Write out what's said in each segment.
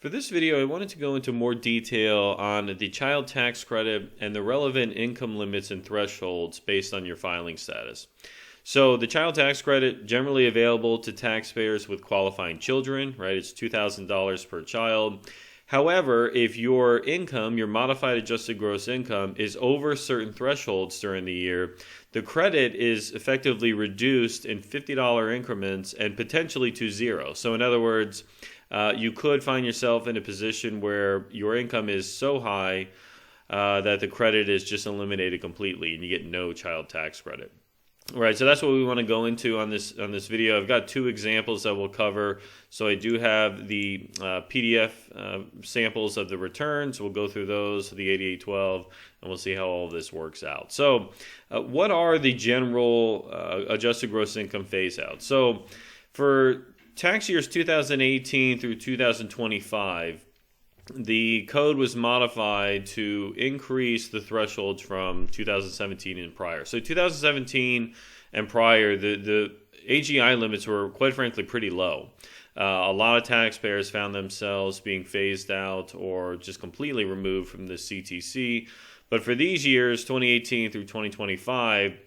For this video, I wanted to go into more detail on the child tax credit and the relevant income limits and thresholds based on your filing status. So the child tax credit generally available to taxpayers with qualifying children, right? It's $2,000 per child. However, if your income, your modified adjusted gross income, is over certain thresholds during the year, the credit is effectively reduced in $50 increments and potentially to zero. So in other words, you could find yourself in a position where your income is so high that the credit is just eliminated completely and you get no child tax credit. All right, so that's what we want to go into on this video. I've got two examples that we'll cover. So I do have the PDF samples of the returns. We'll go through those, the 8812, and we'll see how all of this works out. So what are the general adjusted gross income phase out? So for tax years 2018 through 2025, the code was modified to increase the thresholds from 2017 and prior. So 2017 and prior, the AGI limits were quite frankly pretty low. A lot of taxpayers found themselves being phased out or just completely removed from the CTC. But for these years, 2018 through 2025,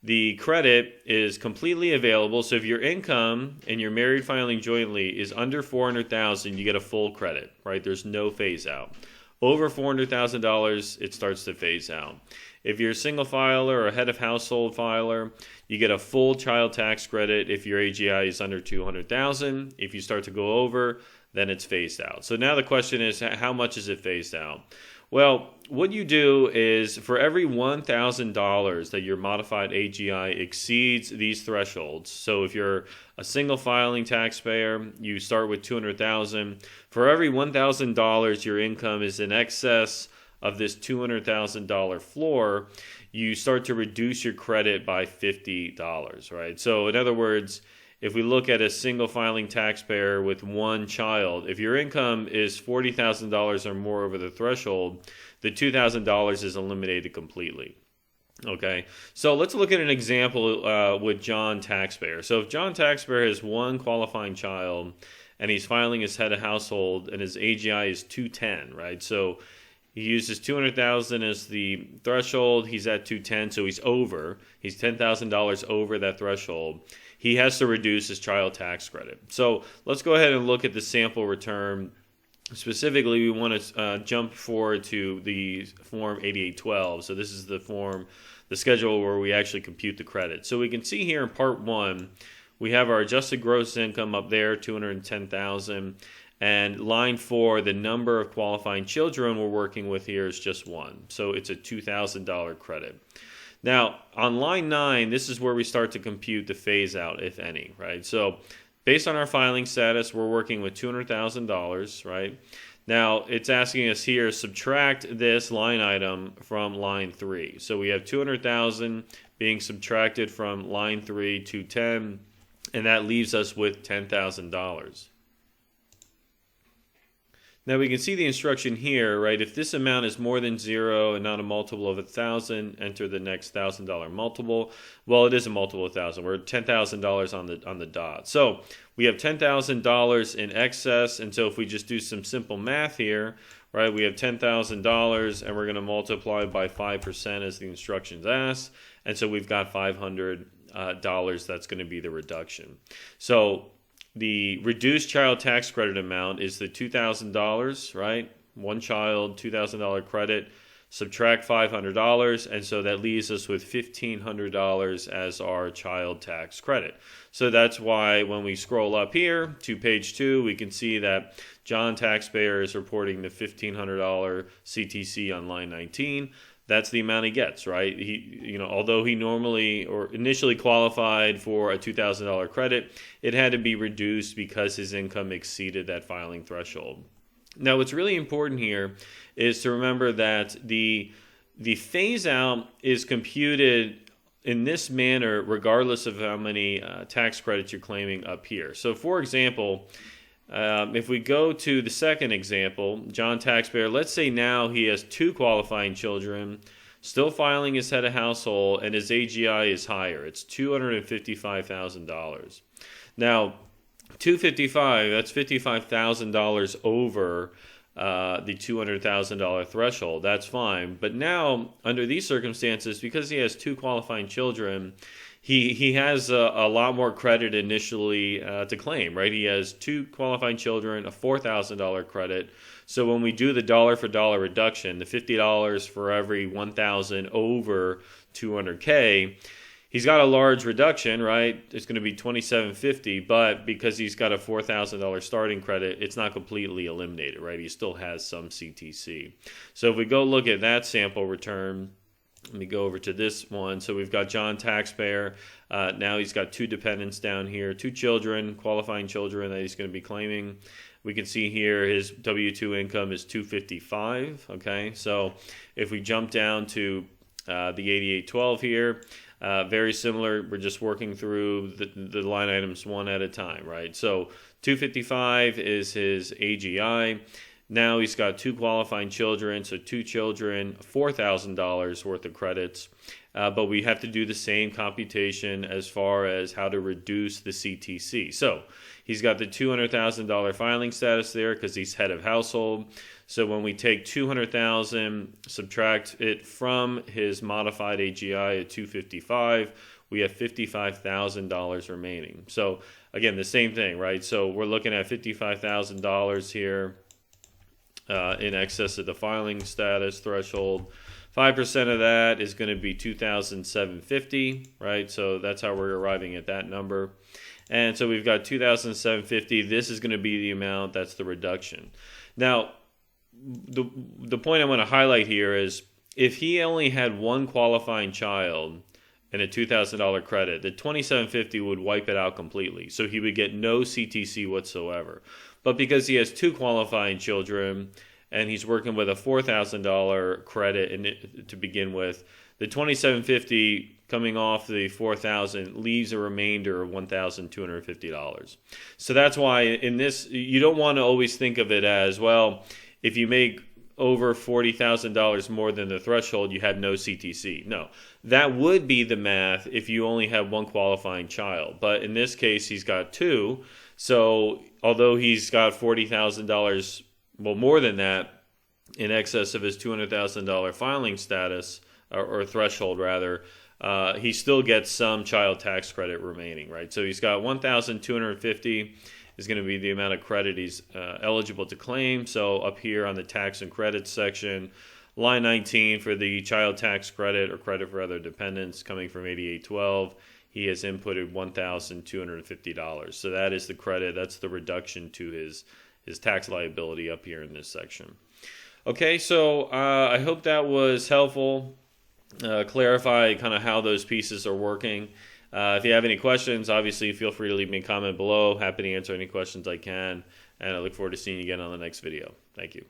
the credit is completely available. So if your income and you're married filing jointly is under $400,000, you get a full credit, right? There's no phase out. Over $400,000, it starts to phase out. If you're a single filer or a head of household filer, you get a full child tax credit if your AGI is under $200,000. If you start to go over, then it's phased out. So now the question is, how much is it phased out? Well, what you do is for every $1,000 that your modified AGI exceeds these thresholds. So if you're a single filing taxpayer, you start with $200,000. For every $1,000 your income is in excess of this $200,000 floor, you start to reduce your credit by $50, right? So in other words, if we look at a single filing taxpayer with one child, if your income is $40,000 or more over the threshold, the $2,000 is eliminated completely. Okay, so let's look at an example with John Taxpayer. So if John Taxpayer has one qualifying child and he's filing his head of household and his AGI is 210, right? So he uses $200,000 as the threshold. He's at 210, so he's over. He's $10,000 over that threshold. He has to reduce his child tax credit. So let's go ahead and look at the sample return. Specifically, we want to jump forward to the form 8812. So this is the form, the schedule where we actually compute the credit. So we can see here in part one, we have our adjusted gross income up there, $210,000. And line 4, the number of qualifying children we're working with here is just one. So it's a $2,000 credit. Now, on line 9, this is where we start to compute the phase out, if any, right? So based on our filing status, we're working with $200,000, right? Now, it's asking us here, subtract this line item from line 3. So we have $200,000 being subtracted from line 3 to 10, and that leaves us with $10,000. Now we can see the instruction here, right? If this amount is more than 0 and not a multiple of 1,000, enter the next $1,000 multiple. Well, it is a multiple of 1,000. We're at $10,000 on the dot. So we have $10,000 in excess, and so if we just do some simple math here, right? We have $10,000, and we're going to multiply by 5% as the instructions ask, and so we've got $500. That's going to be the reduction. So the reduced child tax credit amount is the $2,000, right? One child, $2,000 credit, subtract $500, and so that leaves us with $1,500 as our child tax credit. So that's why when we scroll up here to page 2, we can see that John Taxpayer is reporting the $1,500 CTC on line 19. That's the amount he gets, right? He, although he normally or initially qualified for a $2,000 credit, it had to be reduced because his income exceeded that filing threshold. Now, what's really important here is to remember that the phase out is computed in this manner regardless of how many tax credits you're claiming up here. So, for example, if we go to the second example, John Taxpayer, let's say now he has 2 qualifying children, still filing his head of household, and his AGI is higher. It's $255,000. Now, $255, that's $55,000 over the $200,000 threshold. That's fine. But now, under these circumstances, because he has two qualifying children, he has a lot more credit initially to claim, right? He has two qualifying children, a $4,000 credit. So when we do the dollar for dollar reduction, the $50 for every $1,000 over 200K, he's got a large reduction, right? It's going to be $2,750, but because he's got a $4,000 starting credit, it's not completely eliminated, right? He still has some CTC. So if we go look at that sample return, let me go over to this one. So we've got John taxpayer. Now he's got two dependents down here, two children, qualifying children that he's going to be claiming. We can see here his W-2 income is $255. Okay, so if we jump down to the 8812 here, very similar. We're just working through the line items one at a time, right? So 255 is his AGI. Now he's got two qualifying children, so two children, $4,000 worth of credits. But we have to do the same computation as far as how to reduce the CTC. So he's got the $200,000 filing status there because he's head of household. So when we take $200,000, subtract it from his modified AGI at $255, we have $55,000 remaining. So again, the same thing, right? So we're looking at $55,000 here in excess of the filing status threshold. 5% of that is going to be $2,750, right? So that's how we're arriving at that number. And so we've got $2,750. This is going to be the amount that's the reduction. Now, the point I want to highlight here is if he only had one qualifying child and a $2,000 credit, the $2,750 would wipe it out completely. So he would get no CTC whatsoever. But because he has two qualifying children and he's working with a $4,000 credit to begin with, the $2,750 coming off the $4,000 leaves a remainder of $1,250. So that's why in this, you don't want to always think of it as, well, if you make over $40,000 more than the threshold, you have no CTC. No, that would be the math if you only have one qualifying child. But in this case, he's got two. So although he's got $40,000, well, more than that, in excess of his $200,000 filing status or threshold rather, he still gets some child tax credit remaining, right? So he's got $1,250 is going to be the amount of credit he's eligible to claim. So up here on the tax and credits section, line 19 for the child tax credit or credit for other dependents coming from 8812, he has inputted $1,250. So that is the credit. That's the reduction to his tax liability up here in this section. Okay, so I hope that was helpful. Clarify kind of how those pieces are working. If you have any questions, obviously feel free to leave me a comment below. Happy to answer any questions I can. And I look forward to seeing you again on the next video. Thank you.